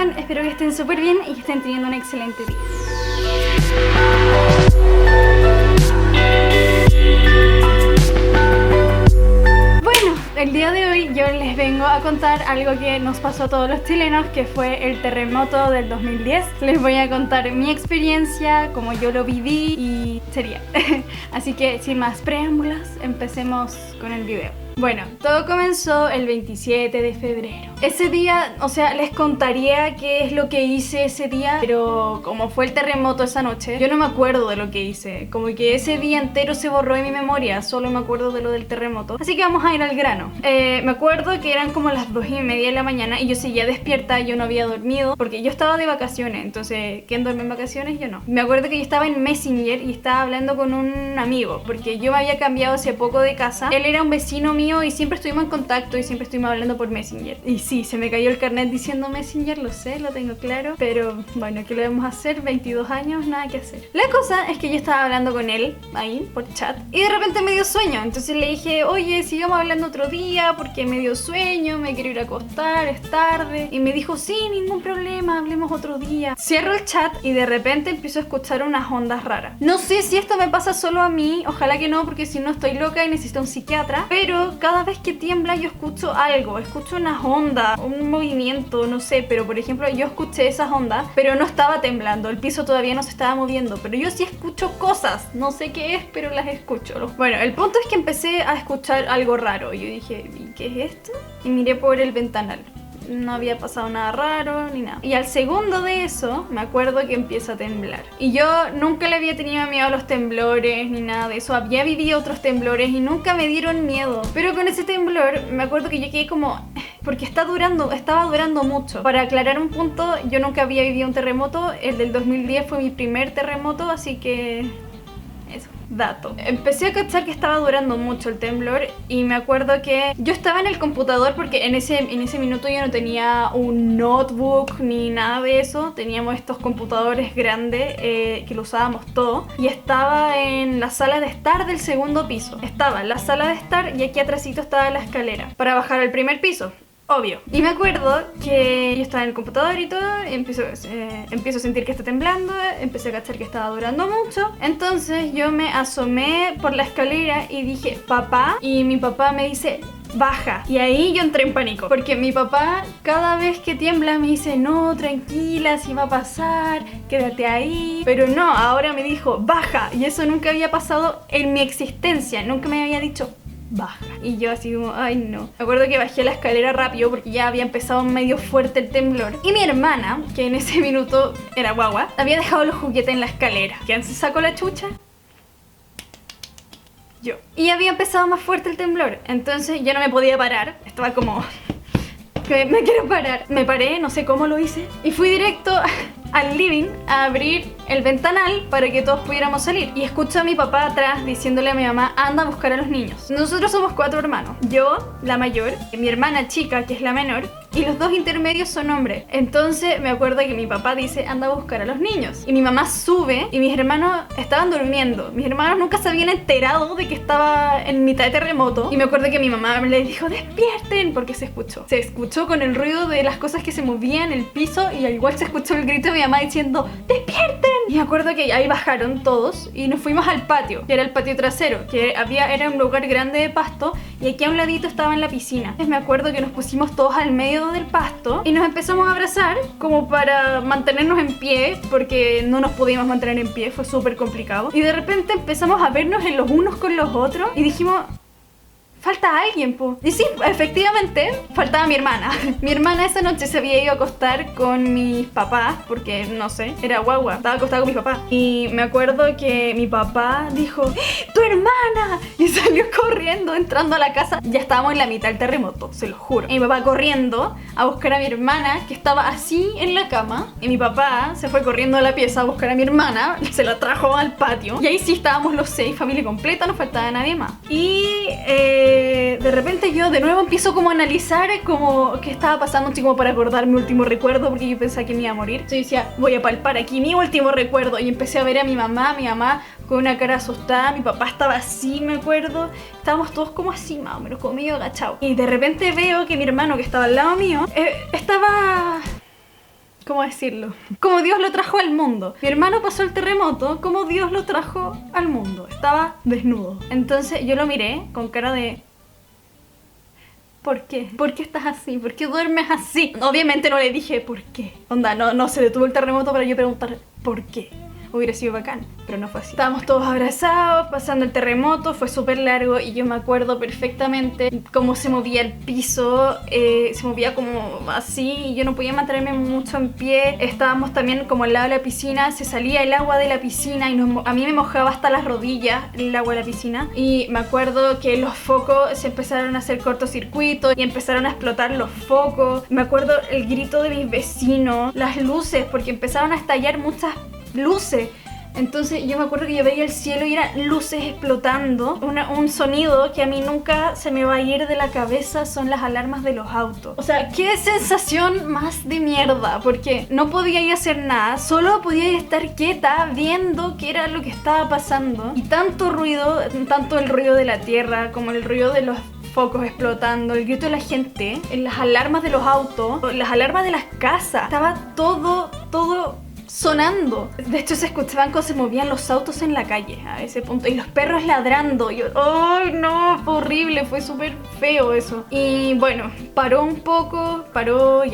están? Espero que estén súper bien y que estén teniendo un excelente día. El día de hoy yo les vengo a contar algo que nos pasó a todos los chilenos, que fue el terremoto del 2010. Les voy a contar mi experiencia, cómo yo lo viví y sería. Así que sin más preámbulos, empecemos con el video. Bueno, todo comenzó el 27 de febrero. Ese día, o sea, les contaría qué es lo que hice ese día, pero como fue el terremoto esa noche, yo no me acuerdo de lo que hice. Como que ese día entero se borró de mi memoria, solo me acuerdo de lo del terremoto. Así que vamos a ir al grano. Me acuerdo que eran como las 2:30 de la mañana y yo seguía despierta, yo no había dormido, porque yo estaba de vacaciones, entonces, ¿quién duerme en vacaciones? Yo no. Me acuerdo que yo estaba en Messenger y estaba hablando con un amigo, porque yo me había cambiado hace poco de casa. Él era un vecino mío y siempre estuvimos en contacto y siempre estuvimos hablando por Messenger. Y sí, se me cayó el carnet diciendo Messenger, lo sé, lo tengo claro, pero bueno, ¿qué le vamos a hacer? 22 años, nada que hacer. La cosa es que yo estaba hablando con él ahí por chat y de repente me dio sueño, entonces le dije, oye, sigamos hablando otro día porque me dio sueño, me quiero ir a acostar, es tarde. Y me dijo, sí, ningún problema, hablemos otro día. Cierro el chat y de repente empiezo a escuchar unas ondas raras. No sé si esto me pasa solo a mí, ojalá que no, porque si no estoy loca y necesito un psiquiatra, pero cada vez que tiembla yo escucho algo, escucho unas ondas, un movimiento, no sé, pero por ejemplo yo escuché esas ondas, pero no estaba temblando, el piso todavía no se estaba moviendo, pero yo sí escucho cosas, no sé qué es, pero las escucho. Bueno, el punto es que empecé a escuchar algo raro, yo dije, ¿y qué es esto? Y miré por el ventanal. No había pasado nada raro ni nada. Y al segundo de eso, me acuerdo que empieza a temblar. Y yo nunca le había tenido miedo a los temblores ni nada de eso. Había vivido otros temblores y nunca me dieron miedo. Pero con ese temblor, me acuerdo que yo quedé como... Porque estaba durando mucho. Para aclarar un punto, yo nunca había vivido un terremoto. El del 2010 fue mi primer terremoto, así que... Eso, dato. Empecé a cachar que estaba durando mucho el temblor y me acuerdo que yo estaba en el computador porque en ese minuto yo no tenía un notebook ni nada de eso. Teníamos estos computadores grandes que lo usábamos todo y estaba en la sala de estar del segundo piso. Estaba en la sala de estar y aquí atrásito estaba la escalera para bajar al primer piso. Obvio. Y me acuerdo que yo estaba en el computador y todo, empiezo a sentir que está temblando, empecé a cachar que estaba durando mucho. Entonces yo me asomé por la escalera y dije, papá, y mi papá me dice, baja. Y ahí yo entré en pánico, porque mi papá cada vez que tiembla me dice, no, tranquila, si va a pasar, quédate ahí. Pero no, ahora me dijo, baja. Y eso nunca había pasado en mi existencia, nunca me había dicho, baja. Y yo así como, ay no. Me acuerdo que bajé la escalera rápido porque ya había empezado medio fuerte el temblor. Y mi hermana, que en ese minuto era guagua, había dejado los juguetes en la escalera. ¿Quién se sacó la chucha? Yo. Y había empezado más fuerte el temblor. Entonces yo no me podía parar. Estaba como... me quiero parar. Me paré, no sé cómo lo hice. Y fui directo al living a abrir el ventanal para que todos pudiéramos salir. Y escucho a mi papá atrás diciéndole a mi mamá, anda a buscar a los niños. Nosotros somos 4 hermanos. Yo, la mayor, mi hermana chica, que es la menor, y los 2 intermedios son hombres. Entonces me acuerdo que mi papá dice, anda a buscar a los niños. Y mi mamá sube y mis hermanos estaban durmiendo. Mis hermanos nunca se habían enterado de que estaba en mitad de terremoto. Y me acuerdo que mi mamá les dijo, despierten, porque se escuchó. Se escuchó con el ruido de las cosas que se movían en el piso y al igual se escuchó el grito de mi mamá diciendo, despierten. Y me acuerdo que ahí bajaron todos y nos fuimos al patio, que era el patio trasero, que era un lugar grande de pasto y aquí a un ladito estaba en la piscina. Entonces me acuerdo que nos pusimos todos al medio del pasto y nos empezamos a abrazar como para mantenernos en pie, porque no nos podíamos mantener en pie, fue súper complicado. Y de repente empezamos a vernos en los unos con los otros y dijimos, falta alguien, po. Y sí, efectivamente, faltaba mi hermana. Mi hermana esa noche se había ido a acostar con mis papás, porque, no sé, era guagua, estaba acostada con mis papás. Y me acuerdo que mi papá dijo, ¡tu hermana! Y salió corriendo, entrando a la casa. Ya estábamos en la mitad del terremoto, se lo juro. Y mi papá corriendo a buscar a mi hermana, que estaba así en la cama. Y mi papá se fue corriendo a la pieza a buscar a mi hermana, se la trajo al patio. Y ahí sí estábamos los 6, familia completa, no faltaba nadie más. Y de repente yo de nuevo empiezo como a analizar como qué estaba pasando, así como para acordar mi último recuerdo, porque yo pensaba que me iba a morir. Entonces decía, voy a palpar aquí mi último recuerdo. Y empecé a ver a mi mamá con una cara asustada, mi papá estaba así, me acuerdo. Estábamos todos como así, más o menos, como medio agachados. Y de repente veo que mi hermano, que estaba al lado mío, estaba ¿cómo decirlo? Como Dios lo trajo al mundo. Mi hermano pasó el terremoto como Dios lo trajo al mundo. Estaba desnudo. Entonces yo lo miré con cara de... ¿Por qué? ¿Por qué estás así? ¿Por qué duermes así? Obviamente no le dije ¿por qué? Onda, no se detuvo el terremoto para yo preguntar ¿por qué? Hubiera sido bacán, pero no fue así. Estábamos todos abrazados, pasando el terremoto, fue súper largo y yo me acuerdo perfectamente cómo se movía el piso, se movía como así y yo no podía mantenerme mucho en pie. Estábamos también como al lado de la piscina, se salía el agua de la piscina y a mí me mojaba hasta las rodillas el agua de la piscina. Y me acuerdo que los focos se empezaron a hacer cortocircuito y empezaron a explotar los focos. Me acuerdo el grito de mis vecinos, las luces, porque empezaron a estallar muchas luces. Entonces yo me acuerdo que yo veía el cielo y eran luces explotando. Un sonido que a mí nunca se me va a ir de la cabeza son las alarmas de los autos. O sea, qué sensación más de mierda, porque no podía ir a hacer nada, solo podía estar quieta viendo qué era lo que estaba pasando. Y tanto ruido, tanto el ruido de la tierra como el ruido de los focos explotando, el grito de la gente, las alarmas de los autos, las alarmas de las casas, estaba todo sonando. De hecho se escuchaban cómo se movían los autos en la calle a ese punto y los perros ladrando. Yo, ¡ay no! Fue horrible, fue súper feo eso. Y bueno, paró un poco, paró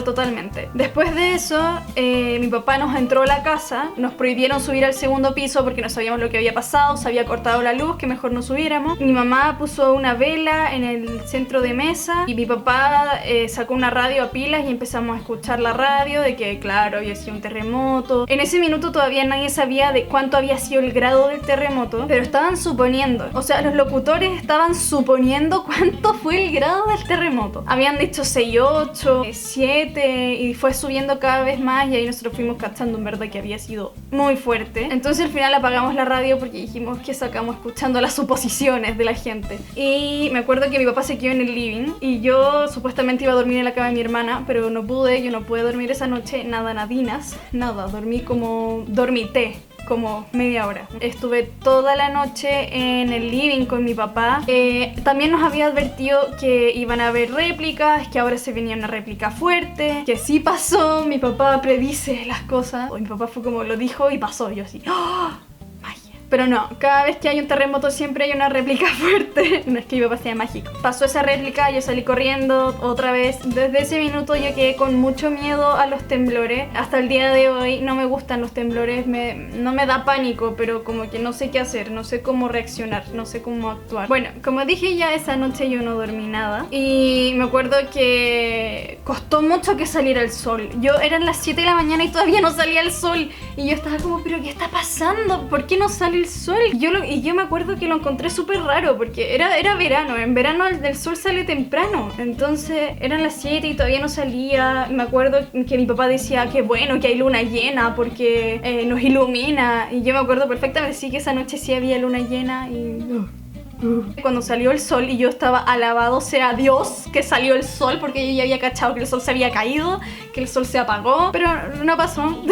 totalmente. Después de eso, mi papá nos entró a la casa, nos prohibieron subir al segundo piso porque no sabíamos lo que había pasado, se había cortado la luz, que mejor no subiéramos. Mi mamá puso una vela en el centro de mesa y mi papá sacó una radio a pilas y empezamos a escuchar la radio de que claro, había sido un terremoto. En ese minuto todavía nadie sabía de cuánto había sido el grado del terremoto, pero estaban suponiendo, o sea, los locutores estaban suponiendo cuánto fue el grado del terremoto. Habían dicho 6,8, 7 y fue subiendo cada vez más y ahí nosotros fuimos cachando en verdad que había sido muy fuerte. Entonces al final apagamos la radio porque dijimos que sacamos escuchando las suposiciones de la gente. Y me acuerdo que mi papá se quedó en el living y yo supuestamente iba a dormir en la cama de mi hermana, pero no pude, yo no pude dormir esa noche, nadinas, nada, dormité como media hora. Estuve toda la noche en el living con mi papá. También nos había advertido que iban a haber réplicas, que ahora se venía una réplica fuerte, que sí pasó, mi papá predice las cosas. Mi papá fue como lo dijo y pasó, yo así, ¡oh! Pero no, cada vez que hay un terremoto siempre hay una réplica fuerte. No es que mi papá sea mágico. Pasó esa réplica, yo salí corriendo otra vez. Desde ese minuto yo quedé con mucho miedo a los temblores. Hasta el día de hoy no me gustan los temblores, no me da pánico, pero como que no sé qué hacer, no sé cómo reaccionar, no sé cómo actuar. Bueno, como dije ya, esa noche yo no dormí nada. Y me acuerdo que costó mucho que saliera el sol. Eran las 7 de la mañana y todavía no salía el sol. Y yo estaba como, ¿pero qué está pasando? ¿Por qué no sale el sol? Y yo me acuerdo que lo encontré súper raro porque era verano. En verano el sol sale temprano. Entonces eran las 7 y todavía no salía. Me acuerdo que mi papá decía que bueno, que hay luna llena porque nos ilumina. Y yo me acuerdo perfectamente, sí, que esa noche sí había luna llena y... Cuando salió el sol y yo estaba alabado sea Dios que salió el sol, porque yo ya había cachado que el sol se había caído, que el sol se apagó, pero no pasó.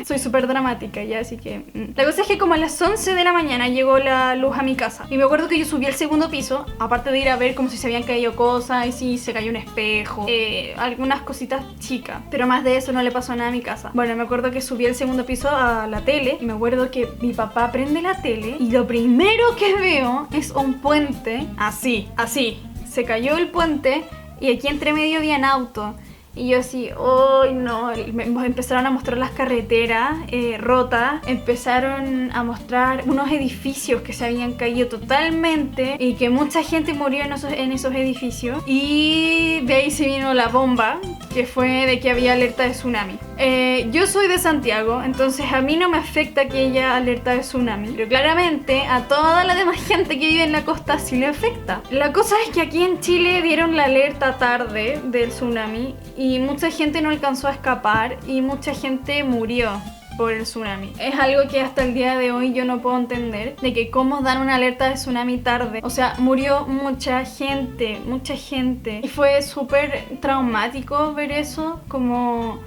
Soy súper dramática ya, así que... La cosa es que como a las 11 de la mañana llegó la luz a mi casa y me acuerdo que yo subí al segundo piso, aparte de ir a ver como si se habían caído cosas y si se cayó un espejo, algunas cositas chicas, pero más de eso no le pasó nada a mi casa. Bueno, me acuerdo que subí al segundo piso a la tele y me acuerdo que mi papá prende la tele y lo primero que veo es un puente, así, se cayó el puente y aquí entre medio habían autos y yo así, ¡ay no! Empezaron a mostrar las carreteras rotas, empezaron a mostrar unos edificios que se habían caído totalmente y que mucha gente murió en esos edificios y de ahí se vino la bomba, que fue de que había alerta de tsunami. Yo soy de Santiago, entonces a mí no me afecta que haya alerta de tsunami, pero claramente a toda la demás gente que vive en la costa sí le afecta. La cosa es que aquí en Chile dieron la alerta tarde del tsunami y mucha gente no alcanzó a escapar y mucha gente murió por el tsunami. Es algo que hasta el día de hoy yo no puedo entender, de que cómo dan una alerta de tsunami tarde. O sea, murió mucha gente. Y fue súper traumático ver eso, como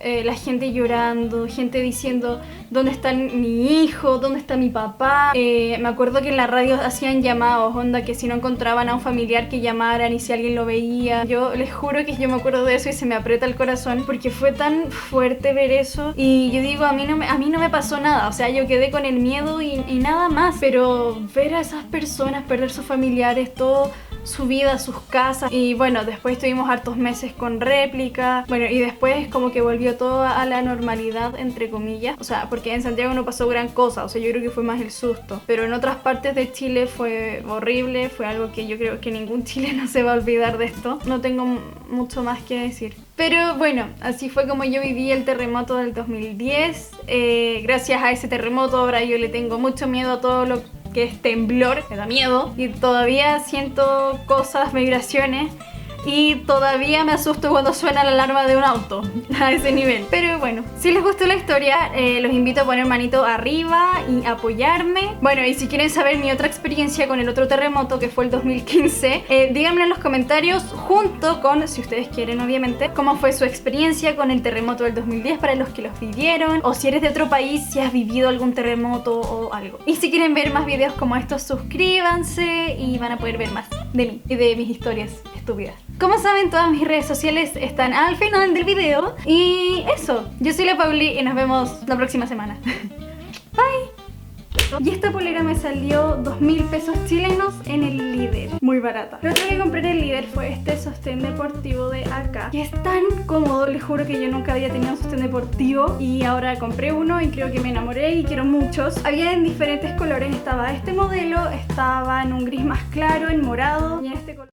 la gente llorando, gente diciendo ¿dónde está mi hijo? ¿Dónde está mi papá? Me acuerdo que en la radio hacían llamados, onda, que si no encontraban a un familiar que llamaran y si alguien lo veía. Yo les juro que yo me acuerdo de eso y se me aprieta el corazón porque fue tan fuerte ver eso. Y yo digo, a mí no me pasó nada, o sea, yo quedé con el miedo y nada más. Pero ver a esas personas perder sus familiares, todo, su vida, sus casas. Y bueno, después tuvimos hartos meses con réplica. Bueno, y después como que volvió todo a la normalidad, entre comillas. O sea, porque en Santiago no pasó gran cosa. O sea, yo creo que fue más el susto. Pero en otras partes de Chile fue horrible. Fue algo que yo creo que ningún chileno se va a olvidar de esto. No tengo mucho más que decir. Pero bueno, así fue como yo viví el terremoto del 2010. Gracias a ese terremoto ahora yo le tengo mucho miedo a todo lo que es temblor, me da miedo. Y todavía siento cosas, vibraciones. Y todavía me asusto cuando suena la alarma de un auto, a ese nivel. Pero bueno, si les gustó la historia, los invito a poner manito arriba y apoyarme. Bueno, y si quieren saber mi otra experiencia con el otro terremoto, que fue el 2015, díganme en los comentarios, junto con, si ustedes quieren obviamente, cómo fue su experiencia con el terremoto del 2010 para los que los vivieron. O si eres de otro país, si has vivido algún terremoto o algo. Y si quieren ver más videos como estos, suscríbanse y van a poder ver más de mí y de mis historias estúpidas. Como saben, todas mis redes sociales están al final del video. Y eso, yo soy la Pauli y nos vemos la próxima semana. Bye. Y esta polera me salió 2.000 pesos chilenos en el Líder. Muy barata. Lo otro que compré en el Líder fue este sostén deportivo de acá, que es tan cómodo, les juro que yo nunca había tenido un sostén deportivo. Y ahora compré uno y creo que me enamoré y quiero muchos. Había en diferentes colores, estaba este modelo, estaba en un gris más claro, en morado y en este color.